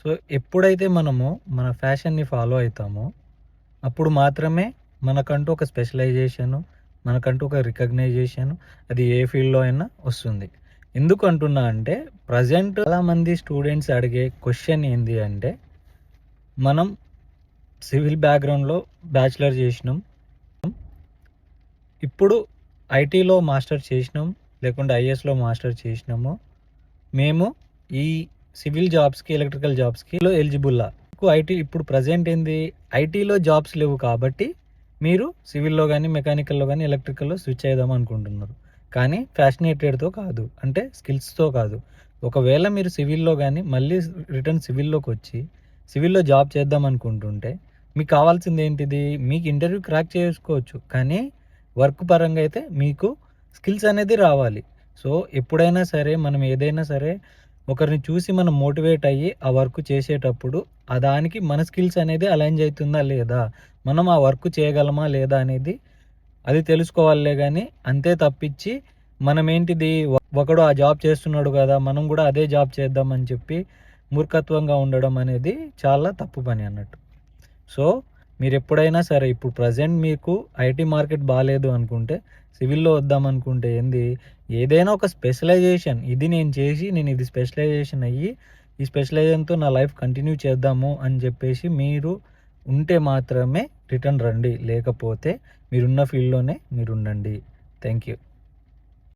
So, ఎప్పుడైతే మనము మన ఫ్యాషన్‌ని ఫాలో అయితామో, అప్పుడు మాత్రమే మనకంటూ ఒక స్పెషలైజేషను, మనకంటూ ఒక రికగ్నైజేషన్ అది ఏ ఫీల్డ్‌లో అయినా వస్తుంది. ఎందుకు అంటున్నా అంటే, ప్రెజెంట్ చాలామంది స్టూడెంట్స్ అడిగే క్వెషన్ ఏంది అంటే, మనం సివిల్ బ్యాక్‌గ్రౌండ్‌లో బ్యాచిలర్ చేసినాం. ఇప్పుడు ఐటీలో మాస్టర్ చేసినాం, లేకుంటే ఐఏఎస్‌లో మాస్టర్ చేసినాము. మేము ఈ సివిల్ జాబ్స్‌కి, ఎలక్ట్రికల్ జాబ్స్‌కి ఎలిజిబుల్లా? ఐటీ ఇప్పుడు ప్రెజెంట్ ఏంది, ఐటీలో జాబ్స్ లేవు కాబట్టి మీరు సివిల్‌లో గాని, మెకానికల్‌లో గాని, ఎలక్ట్రికల్‌లో స్విచ్ అయిదాం అనుకుంటున్నారు. కానీ ఫ్యాషనేటెడ్‌తో కాదు. అంటే స్కిల్స్‌తో కాదు. ఒకవేళ మీరు సివిల్‌లో గాని మళ్ళీ రిటర్న్ సివిల్‌లోకొచ్చి సివిల్‌లో జాబ్ చేద్దాం అనుకుంటుంటే మీకు కావాల్సింది ఏంటిది? మీకు ఇంటర్వ్యూ క్రాక్ చేసుకోవచ్చు. కానీ వర్క్ పరంగా అయితే మీకు స్కిల్స్ అనేది రావాలి. సో, ఎప్పుడైనా సరే మనం ఏదైనా సరే ఒకరిని చూసి మనం మోటివేట్ అయ్యి ఆ వర్క్ చేసేటప్పుడు దానికి మన స్కిల్స్ అనేది అలైన్ అవుతుందా లేదా? మనం ఆ వర్క్ చేయగలమా లేదా అనేది అది తెలుసుకోవాలే గాని, అంతే తప్పించి మనమేంటిది ఒకడు ఆ జాబ్ చేస్తున్నాడు గదా! మనం గూడా అదే జాబ్ చేద్దాం అని చెప్పి మూర్ఖత్వంగా ఉండడం అనేది చాలా తప్పు పని అన్నట్టు. సో, మీరెప్పుడైనా సరే ఇప్పుడు ప్రెజెంట్ మీకు ఐటీ మార్కెట్ బాలేదు అనుకుంటే, సివిల్‌లో వద్దామనుకుంటే ఏదైనా ఒక స్పెషలైజేషన్ ఇది నేను చేసి, నేను ఇది స్పెషలైజేషన్ అయ్యి, ఈ స్పెషలైజేషన్‌తో నా లైఫ్ కంటిన్యూ చేద్దాము అని జెప్పేసి మీరు ఉంటే మాత్రమే రిటర్న్ రండి. లేకపోతే మీరున్న ఫీల్డ్‌లోనే మీరుండండి. Thank you.